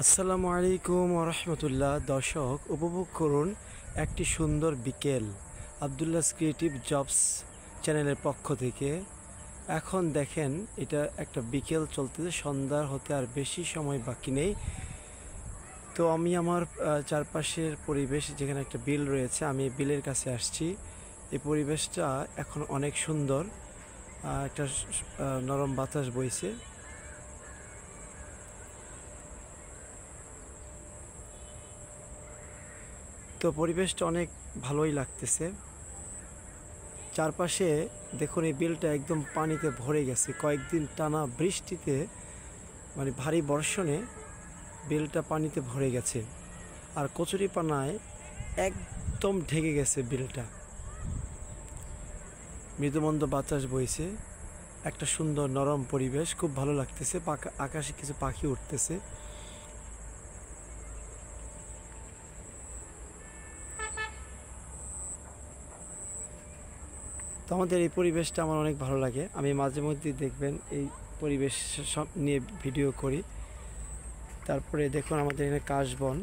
আসসালামু আলাইকুম রহমতুল্লাহ। দর্শক, উপভোগ করুন একটি সুন্দর বিকেল আবদুল্লাহস ক্রিয়েটিভ জবস চ্যানেলের পক্ষ থেকে। এখন দেখেন, এটা একটা বিকেল চলতেছে, সন্ধ্যার হতে আর বেশি সময় বাকি নেই। তো আমি আমার চারপাশের পরিবেশ, যেখানে একটা বিল রয়েছে, আমি বিলের কাছে আসছি। এই পরিবেশটা এখন অনেক সুন্দর, একটা নরম বাতাস বইছে। তো পরিবেশটা অনেক ভালোই লাগতেছে। চারপাশে দেখুন, এই বিলটা একদম পানিতে ভরে গেছে। কয়েকদিন টানা বৃষ্টিতে, মানে ভারী বর্ষণে বিলটা পানিতে ভরে গেছে, আর কচুরিপানায় একদম ঢেকে গেছে বিলটা। মৃদুমন্দ বাতাস বইছে, একটা সুন্দর নরম পরিবেশ, খুব ভালো লাগতেছে। আকাশে কিছু পাখি উঠতেছে। তো আমাদের এই পরিবেশটা আমার অনেক ভালো লাগে। আমি মাঝে মধ্যেই দেখবেন এই পরিবেশ সব নিয়ে ভিডিও করি। তারপরে দেখুন আমাদের এখানে কাশবন,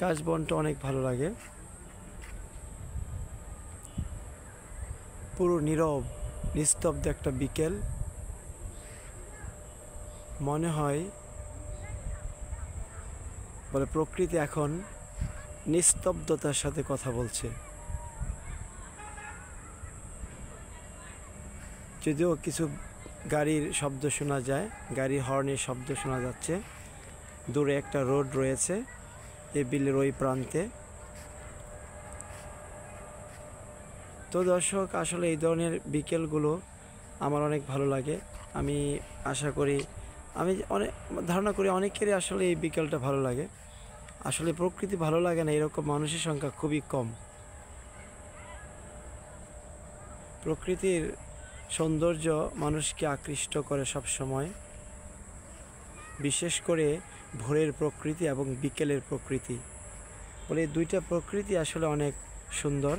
কাশবনটা অনেক ভালো লাগে। পুরো নীরব নিস্তব্ধ একটা বিকেল। মনে হয় বলে প্রকৃতি এখন নিস্তব্ধতার সাথে কথা বলছে। যদিও কিছু গাড়ির শব্দ শোনা যায়, গাড়ির হর্নের শব্দ শোনা যাচ্ছে। দূরে একটা রোড রয়েছে এই বিলের ওই প্রান্তে। তো দর্শক, আসলে এই ধরনের বিকেলগুলো আমার অনেক ভালো লাগে। আমি আশা করি, আমি অনেক ধারণা করি অনেকেরই আসলে এই বিকেলটা ভালো লাগে। আসলে প্রকৃতি ভালো লাগে না এরকম মানুষের সংখ্যা খুবই কম। প্রকৃতির সৌন্দর্য মানুষকে আকৃষ্ট করে সব সময়, বিশেষ করে ভোরের প্রকৃতি এবং বিকেলের প্রকৃতি। বলে এই দুইটা প্রকৃতি আসলে অনেক সুন্দর,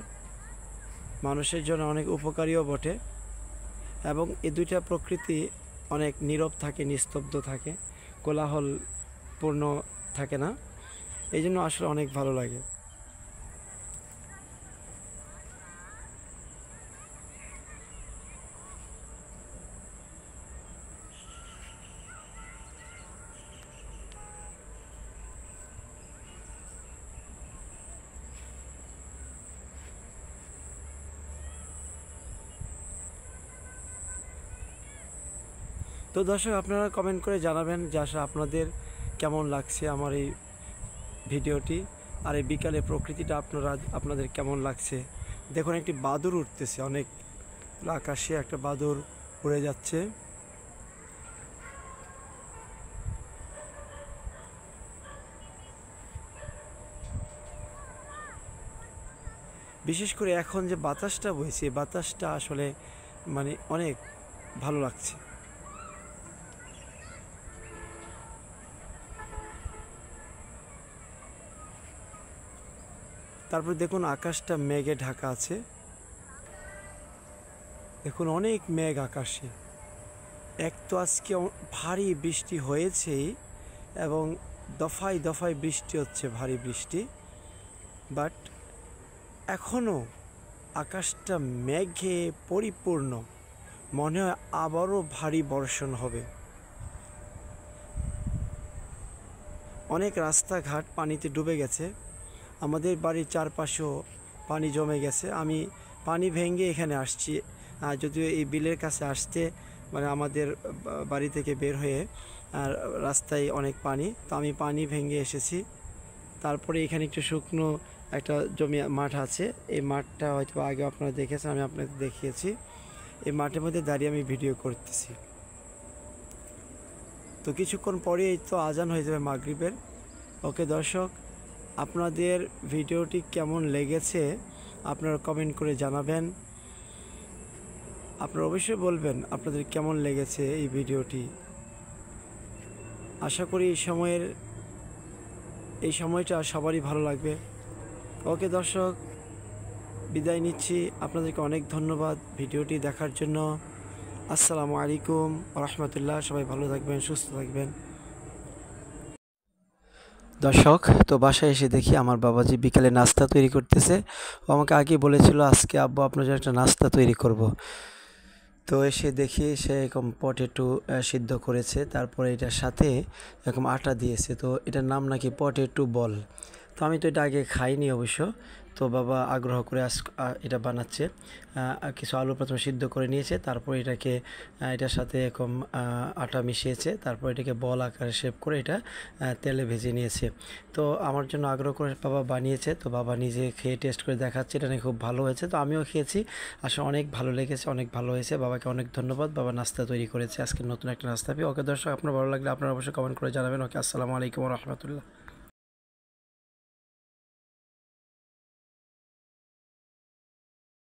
মানুষের জন্য অনেক উপকারীও বটে। এবং এই দুইটা প্রকৃতি অনেক নীরব থাকে, নিস্তব্ধ থাকে, কোলাহলপূর্ণ থাকে না। এই জন্য আসলে অনেক ভালো লাগে। তো দর্শক, আপনারা কমেন্ট করে জানাবেন যে আসলে আপনাদের কেমন লাগছে আমার এই ভিডিওটি, আর এই বিকালে প্রকৃতিটা আপনাদের কেমন লাগছে। দেখুন, একটি বাদুড় উঠতেছে, অনেক আকাশে একটা বাদুড় উড়ে যাচ্ছে। বিশেষ করে এখন যে বাতাসটা বইছে, বাতাসটা আসলে মানে অনেক ভালো লাগছে। তারপর দেখুন, আকাশটা মেঘে ঢাকা আছে। দেখুন, অনেক মেঘ আকাশে। এক তো আজকে ভারী বৃষ্টি হয়েছেই, এবং দফায় দফায় বৃষ্টি হচ্ছে, ভারী বৃষ্টি। বাট এখনও আকাশটা মেঘে পরিপূর্ণ, মনে হয় আবারও ভারী বর্ষণ হবে। অনেক রাস্তাঘাট পানিতে ডুবে গেছে, আমাদের বাড়ির চারপাশেও পানি জমে গেছে। আমি পানি ভেঙে এখানে আসছি, যদিও এই বিলের কাছে আসতে মানে আমাদের বাড়ি থেকে বের হয়ে আর রাস্তায় অনেক পানি, তো আমি পানি ভেঙে এসেছি। তারপরে এখানে একটু শুকনো একটা জমি মাঠ আছে, এই মাঠটা হয়তো আগে আপনারা দেখেছেন, আমি আপনাদের দেখিয়েছি। এই মাঠের মধ্যে দাঁড়িয়ে আমি ভিডিও করতেছি। তো কিছুক্ষণ পরেই তো আজান হয়ে যাবে মাগরিবের। ওকে দর্শক, আপনাদের ভিডিওটি কেমন লেগেছে আপনারা কমেন্ট করে জানাবেন। আপনারা অবশ্যই বলবেন আপনাদের কেমন লেগেছে এই ভিডিওটি। আশা করি এই সময়টা সবারই ভালো লাগবে। ওকে দর্শক, বিদায় নিচ্ছি। আপনাদেরকে অনেক ধন্যবাদ ভিডিওটি দেখার জন্য। আসসালামু আলাইকুম রহমতুল্লাহ। সবাই ভালো থাকবেন, সুস্থ থাকবেন। দর্শক, তো বাসায় এসে দেখি আমার বাবাজি বিকালে নাস্তা তৈরি করতেছে। ও আমাকে আগেই বলেছিল আজকে আব্বু আপনার জন্য একটা নাস্তা তৈরি করব। তো এসে দেখি সে এরকম পটেটো সিদ্ধ করেছে, তারপরে এটার সাথে এরকম আটা দিয়েছে। তো এটার নাম নাকি পটেটো বল। তো আমি তো এটা আগে খাইনি অবশ্য। তো বাবা আগ্রহ করে এটা বানাচ্ছে। কিছু আলু প্রথমে সিদ্ধ করে নিয়েছে, তারপর এটাকে এটার সাথে এরকম আটা মিশিয়েছে, তারপর এটাকে বল আকারে শেপ করে এটা তেলে ভেজে নিয়েছে। তো আমার জন্য আগ্রহ করে বাবা বানিয়েছে। তো বাবা নিজে খেয়ে টেস্ট করে দেখাচ্ছে, এটা নাকি খুব ভালো হয়েছে। তো আমিও খেয়েছি, আসলে অনেক ভালো লেগেছে, অনেক ভালো হয়েছে। বাবাকে অনেক ধন্যবাদ, বাবা নাস্তা তৈরি করেছে আজকে নতুন একটা নাস্তা পেয়ে। ওকে দর্শক, আপনার ভালো লাগলে আপনারা অবশ্যই কমেন্ট করে জানাবেন। ওকে, আসসালামু আলাইকুম রহমতুল্লাহ।